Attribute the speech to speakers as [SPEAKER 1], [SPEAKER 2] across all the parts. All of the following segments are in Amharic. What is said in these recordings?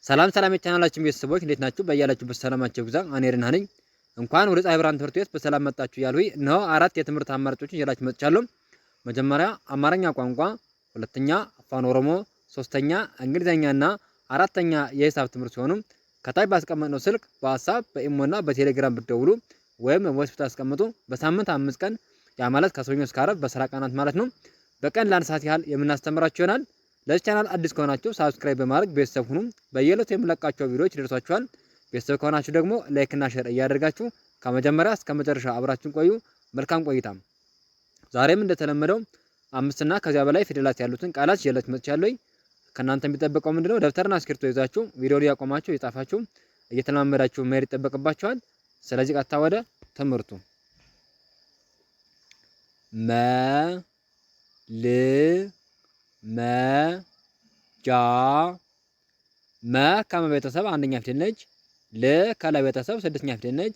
[SPEAKER 1] ሰላም የቻናላችን ቤተሰቦች እንዴት ናችሁ? በያላችሁበት ሰላማችሁ ይብዛ። እኔ ደህና ነኝ። እንኳን ወደ ፀሐይ ብርሃን ትምህርት ቤት በሰላም መጣችሁ እያልኩኝ እነሆ 4 የትምህርት አማራጮችን ይዤላችሁ መጥቻለሁ። መጀመሪያ አማርኛ ቋንቋ፣ ሁለተኛ አፋን ኦሮሞ፣ ሶስተኛ እንግሊዘኛና አራተኛ የሂሳብ ትምህርት ሲሆኑ ከታች ባስቀመጥነው ስልክ በዋትስአፕ በኢሞና በቴሌግራም ብትደውሉ ወይም በቮይስ ብታስቀምጡ በሳምንት 5 ቀን ያ ማለት ከሰኞ እስከ ዓርብ በስራ ቀናት ማለት ነው በቀን ለ1 ሰዓት ያህል የምናስተምራችሁ ይሆናል። ለዚህ ቻናል አዲስ ከሆናችሁ ሳብስክራይብ በማድረግ ቤተሰብ ሁኑ። በየዕለቱ የምለቃቸው ቪዲዮዎች ይደርሷችኋል። ቤተሰብ ከሆናችሁ ደግሞ ላይክ እና ሼር እያደረጋችሁ ከመጀመሪያ እስከ መጨረሻ አብራችሁን ቆዩ። መልካም ቆይታ። ዛሬም እንደተለመደው 5 እና ከዚያ በላይ ፊደላት ያሉትን ቃላት ይዤላችሁ መጥቻለሁ። ከእናንተ የሚጠበቀው ምንድነው? ደብተርና እስክሪብቶ ይዛችሁ ቪዲዮውን እያቆማችሁ እየጻፋችሁ እየተለማመዳችሁ መሄድ ይጠበቅባችኋል። ስለዚህ ቀጥታ ወደ ትምህርቱ መ ከመቤተሰብ አንደኛ ፊደል ነች። ል ከለቤተሰብ ስድስተኛ ፊደል ነች።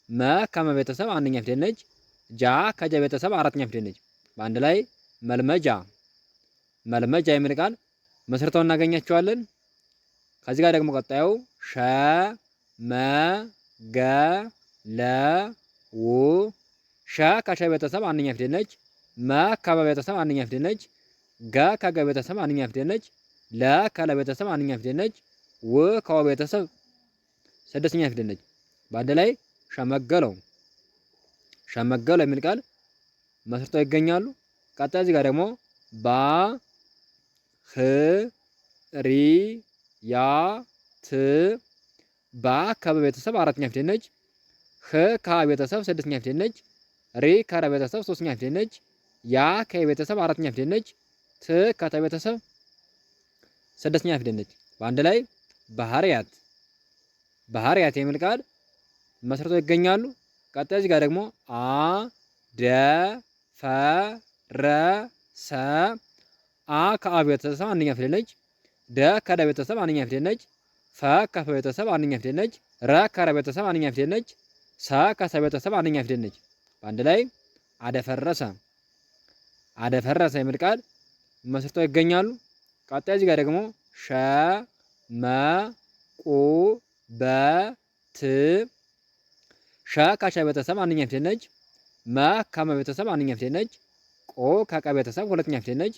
[SPEAKER 1] መ ከመቤተሰብ አንደኛ ፊደል ነች። ጃ ከጀ ቤተሰብ አራተኛ ፊደል ነች። በአንድ ላይ መልመጃ የሚል ቃል መስርተው እናገኛቸዋለን። ከዚህ ጋር ደግሞ ቀጣዩ ሸ መ ገ ለ ው ሸ ከሸ ቤተሰብ አንደኛ ፊደል ነች። መ ከበ ቤተሰብ አንደኛ ፊደል ነች። ገ ከገ ቤተሰብ አንደኛ ፊደል ነች። ለ ከለ ቤተሰብ አንደኛ ፊደል ነች። ው ከወ ቤተሰብ ስድስተኛ ፊደል ነች። በአንድ ላይ ሸመገለው የሚል ቃል መስርተው ይገኛሉ። ቀጣይ እዚህ ጋር ደግሞ ባ ህ ሪ ያ ት ባ ከበ ቤተሰብ አራተኛ ፊደል ነች። ህ ከሀ ቤተሰብ ስድስተኛ ፊደል ነች። ሪ ከረ ቤተሰብ ሶስተኛ ፊደል ነች። ያ ከየ ቤተሰብ አራተኛ ፊደል ነች። ት ከተ ቤተሰብ ስድስተኛ ፊደል ነች። በአንድ ላይ ባህሪያት የሚል ቃል መስርተው ይገኛሉ። ቀጣይ እዚህ ጋር ደግሞ አ ደ ፈ ረ ሰ አ ከአ ቤተሰብ አንደኛ ፊደል ነች። ደ ከደ ቤተሰብ አንደኛ ፊደል ነች። ፈ ከፈ ቤተሰብ አንደኛ ፊደል ነች። ረ ከረ ቤተሰብ አንደኛ ፊደል ነች። ሰ ከሰ ቤተሰብ አንደኛ ፊደል ነች። በአንድ ላይ አደፈረሰ የሚል ቃል መስርተው ይገኛሉ። ቀጣይ እዚህ ጋር ደግሞ ሸ መ ቁ በ ት ሸ ከሸ ቤተሰብ አንደኛ ፊደል ነች። መ ከመ ቤተሰብ አንደኛ ፊደል ነች። ቆ ከቀ ቤተሰብ ሁለተኛ ፊደል ነች።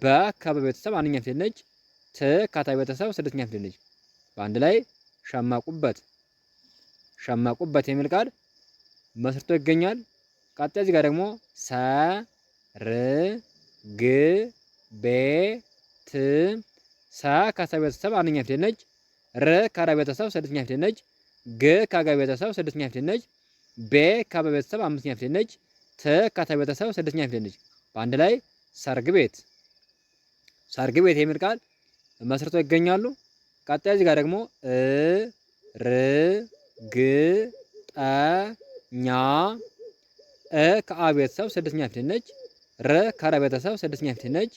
[SPEAKER 1] በ ከበ ቤተሰብ አንደኛ ፊደል ነች። ት ከተ ቤተሰብ ስድስተኛ ፊደል ነች። በአንድ ላይ ሸመቁበት የሚል ቃል መስርቶ ይገኛል። ቀጣይ እዚህ ጋር ደግሞ ሰ ር ግ ቤ ት ሰ ከሰ ቤተሰብ አንደኛ ፊደል ነች። ር ከረ ቤተሰብ ስድስተኛ ፊደል ነች። ግ ከገ ቤተሰብ ስድስተኛ ፊደል ነች። ቤ ከበ ቤተሰብ አምስተኛ ፊደል ነች። ት ከተ ቤተሰብ ስድስተኛ ፊደል ነች። በአንድ ላይ ሰርግ ቤት የሚል ቃል መስርቶ ይገኛሉ። ቀጣይ እዚህ ጋር ደግሞ ር ግ ጠ ኛ ከአ ቤተሰብ ስድስተኛ ፊደል ነች። ር ከረ ቤተሰብ ስድስተኛ ፊደል ነች።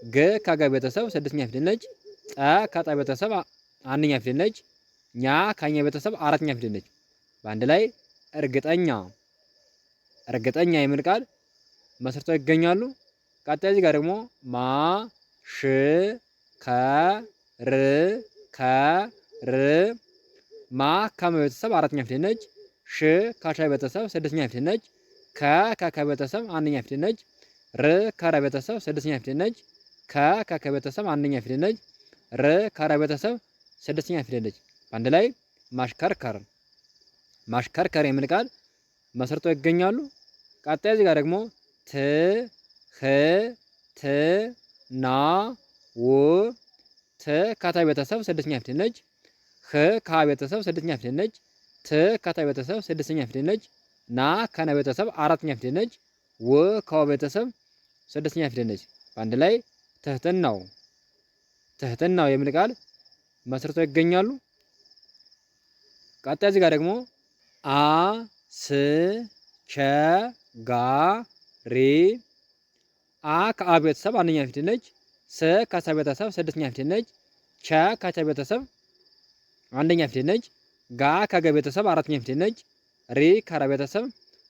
[SPEAKER 1] ግ ከገ ቤተሰብ ስድስተኛ ፊደል ነች። ጠ ከጠ ቤተሰብ አንደኛ ፊደል ነች። ኛ ከኛ ቤተሰብ አራተኛ ፊደል ነች። በአንድ ላይ እርግጠኛ የሚል ቃል መስርተው ይገኛሉ። ቀጣይ እዚህ ጋር ደግሞ ማ ሽ ከ ር ከ ር ማ ከመ ቤተሰብ አራተኛ ፊደል ነች። ሽ ከሸ ቤተሰብ ስድስተኛ ፊደል ነች። ከ ከከ ቤተሰብ አንደኛ ፊደል ነች። ር ከረ ቤተሰብ ስድስተኛ ፊደል ነች። ከ ከከ ቤተሰብ አንደኛ ፊደል ነች። ር ከረ ቤተሰብ ስድስተኛ ፊደል ነች። በአንድ ላይ ማሽከርከር የሚል ቃል መስርተው ይገኛሉ። ቀጣይ እዚህ ጋር ደግሞ ት ህ ት ና ው ት ከተ ቤተሰብ ስድስተኛ ፊደል ነች። ህ ከሀ ቤተሰብ ስድስተኛ ፊደል ነች። ት ከተ ቤተሰብ ስድስተኛ ፊደል ነች። ና ከነ ቤተሰብ አራተኛ ፊደል ነች። ው ከወ ቤተሰብ ስድስተኛ ፊደል ነች። በአንድ ላይ ትህትናው የሚል ቃል መስርተው ይገኛሉ። ቀጣይ እዚህ ጋር ደግሞ አ ስ ቸ ጋ ሪ አ ከአ ቤተሰብ አንደኛ ፊደል ነች። ስ ከሰ ቤተሰብ ስድስተኛ ፊደል ነች። ቸ ከቸ ቤተሰብ አንደኛ ፊደል ነች። ጋ ከገ ቤተሰብ አራተኛ ፊደል ነች። ሪ ከረ ቤተሰብ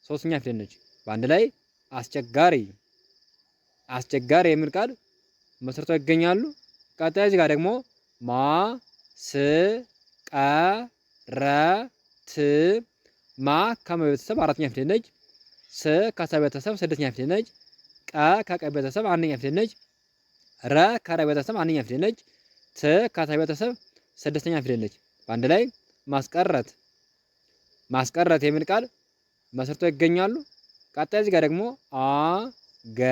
[SPEAKER 1] ሶስተኛ ፊደል ነች። በአንድ ላይ አስቸጋሪ የሚል ቃል መስርተው ይገኛሉ። ቀጣይ እዚህ ጋር ደግሞ ማ ስ ቀ ረ ት ማ ከመ ቤተሰብ አራተኛ ፊደል ነች። ስ ከሰ ቤተሰብ ስድስተኛ ፊደል ነች። ቀ ከቀ ቤተሰብ አንደኛ ፊደል ነች። ረ ከረ ቤተሰብ አንደኛ ፊደል ነች። ት ከተ ቤተሰብ ስድስተኛ ፊደል ነች። በአንድ ላይ ማስቀረት ማስቀረት የሚል ቃል መስርቶ ይገኛሉ። ቀጣይ እዚህ ጋር ደግሞ አ ገ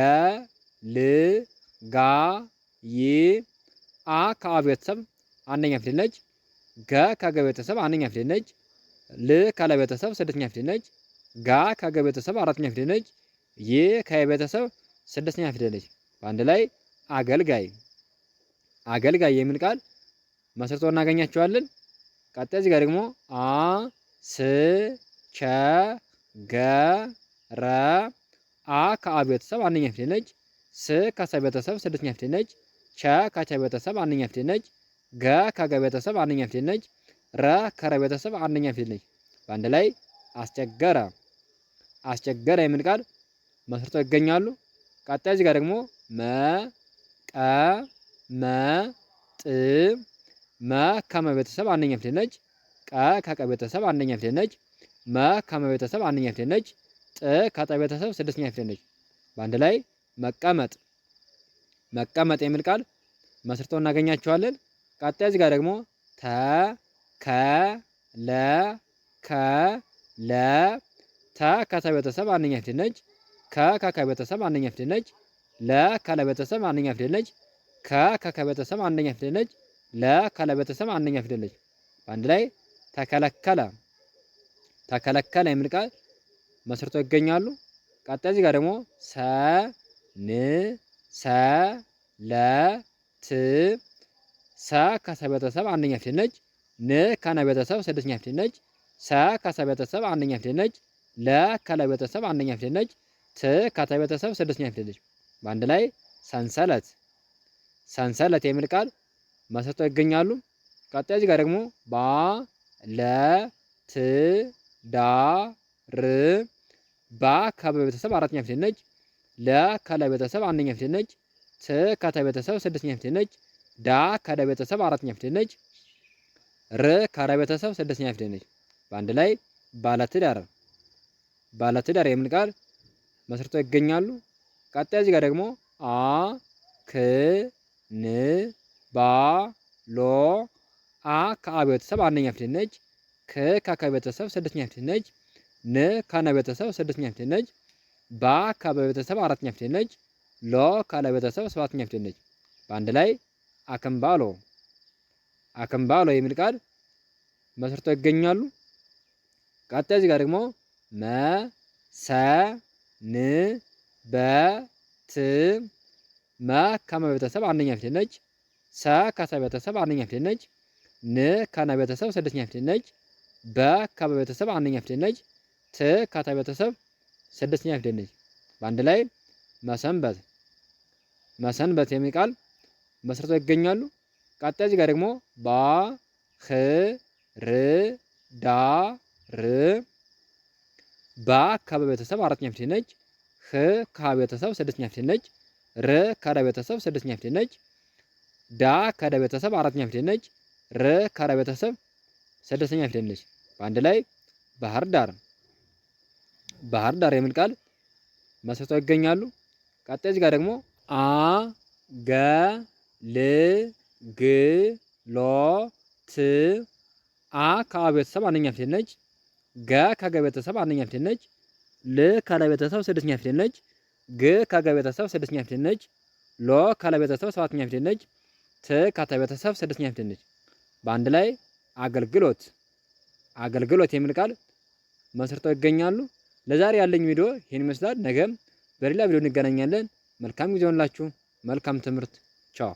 [SPEAKER 1] ል ጋ ይ አ ከአ ቤተሰብ አንደኛ ፊደል ነች። ገ ከገ ቤተሰብ አንደኛ ፊደል ነች። ል ከለ ቤተሰብ ስድስተኛ ፊደል ነች። ጋ ከገ ቤተሰብ አራተኛ ፊደል ነች። ይ ከየ ቤተሰብ ስድስተኛ ፊደል ነች። በአንድ ላይ አገልጋይ አገልጋይ የሚል ቃል መስርቶ እናገኛቸዋለን። ቀጣይ እዚህ ጋር ደግሞ አ ስ ቸ ገ ረ አ ከአ ቤተሰብ አንደኛ ፊደል ነች። ስ ከሰ ቤተሰብ ስድስተኛ ፊደል ነች። ቸ ከቸ ቤተሰብ አንደኛ ፊደል ነች። ገ ከገ ቤተሰብ አንደኛ ፊደል ነች። ረ ከረ ቤተሰብ አንደኛ ፊደል ነች። በአንድ ላይ አስቸገረ አስቸገረ የሚል ቃል መስርተው ይገኛሉ። ቀጣይ እዚህ ጋር ደግሞ መ ቀ መ ጥ መ ከመ ቤተሰብ አንደኛ ፊደል ነች። ቀ ከቀ ቤተሰብ አንደኛ ፊደል ነች። መ ከመ ቤተሰብ አንደኛ ፊደል ነች። ጥ ከጠ ቤተሰብ ስድስተኛ ፊደል ነች። በአንድ ላይ መቀመጥ መቀመጥ የሚል ቃል መስርተው እናገኛቸዋለን። ቀጣይ እዚህ ጋር ደግሞ ተ ከ ለ ከ ለ ተ ከተ ቤተሰብ አንደኛ ፊደል ነች። ከ ከከ ቤተሰብ አንደኛ ፊደል ነች። ለ ከለ ቤተሰብ አንደኛ ፊደል ነች። ከ ከከ ቤተሰብ አንደኛ ፊደል ነች። ለ ከለ ቤተሰብ አንደኛ ፊደል ነች። በአንድ ላይ ተከለከለ ተከለከለ የሚል ቃል መስርተው ይገኛሉ። ቀጣይ እዚህ ጋር ደግሞ ሰ ን ሰ ለ ት ሰ ከሰ ቤተሰብ አንደኛ ፊደል ነች። ን ከነ ቤተሰብ ስድስተኛ ፊደል ነች። ሰ ከሰ ቤተሰብ አንደኛ ፊደል ነች። ለ ከለ ቤተሰብ አንደኛ ፊደል ነች። ት ከተ ቤተሰብ ስድስተኛ ፊደል ነች። በአንድ ላይ ሰንሰለት ሰንሰለት የሚል ቃል መስርተው ይገኛሉ። ቀጣይ እዚህ ጋር ደግሞ ባ ለ ት ዳ ር ባ ከበ ቤተሰብ አራተኛ ፊደል ነች። ለ ከለ ቤተሰብ አንደኛ ፊደል ነች። ት ከተ ቤተሰብ ስድስተኛ ፊደል ነች። ዳ ከደ ቤተሰብ አራተኛ ፊደል ነች። ር ከረ ቤተሰብ ስድስተኛ ፊደል ነች። በአንድ ላይ ባለትዳር ባለትዳር የሚል ቃል መስርተው ይገኛሉ። ቀጣይ እዚህ ጋር ደግሞ አ ክ ን ባ ሎ አ ከአ ቤተሰብ አንደኛ ፊደል ነች። ክ ከከ ቤተሰብ ስድስተኛ ፊደል ነች። ን ከነ ቤተሰብ ስድስተኛ ፊደል ነች። ባ ከበ ቤተሰብ አራተኛ ፊደል ነች። ሎ ከለ ቤተሰብ ሰባተኛ ፊደል ነች። በአንድ ላይ አክምባሎ አክምባሎ የሚል ቃል መስርተው ይገኛሉ። ቀጣይ እዚህ ጋር ደግሞ መ ሰ ን በ ት መ ከመ ቤተሰብ አንደኛ ፊደል ነች። ሰ ከሰ ቤተሰብ አንደኛ ፊደል ነች። ን ከነ ቤተሰብ ስድስተኛ ፊደል ነች። በ ከበ ቤተሰብ አንደኛ ፊደል ነች። ት ከተ ቤተሰብ ስድስተኛ ፊደል ነች። በአንድ ላይ መሰንበት መሰንበት የሚል ቃል መስርተው ይገኛሉ። ቀጣይ እዚህ ጋር ደግሞ ባ ህ ር ዳ ር ባ ከበ ቤተሰብ አራተኛ ፊደል ነች። ህ ከሀ ቤተሰብ ስድስተኛ ፊደል ነች። ር ከረ ቤተሰብ ስድስተኛ ፊደል ነች። ዳ ከደ ቤተሰብ አራተኛ ፊደል ነች። ር ከረ ቤተሰብ ስድስተኛ ፊደል ነች። በአንድ ላይ ባህር ዳር ባህር ዳር የሚል ቃል መስርተው ይገኛሉ። ቀጣይ እዚህ ጋር ደግሞ አ ገ ል ግ ሎ ት አ ከአ ቤተሰብ አንደኛ ፊደል ነች። ገ ከገ ቤተሰብ አንደኛ ፊደል ነች። ል ከለ ቤተሰብ ስድስተኛ ፊደል ነች። ግ ከገ ቤተሰብ ስድስተኛ ፊደል ነች። ሎ ከለ ቤተሰብ ሰባተኛ ፊደል ነች። ት ከተ ቤተሰብ ስድስተኛ ፊደል ነች። በአንድ ላይ አገልግሎት አገልግሎት የሚል ቃል መስርተው ይገኛሉ። ለዛሬ ያለኝ ቪዲዮ ይህን ይመስላል። ነገም በሌላ ቪዲዮ እንገናኛለን። መልካም ጊዜ ሆንላችሁ። መልካም ትምህርት። ቻው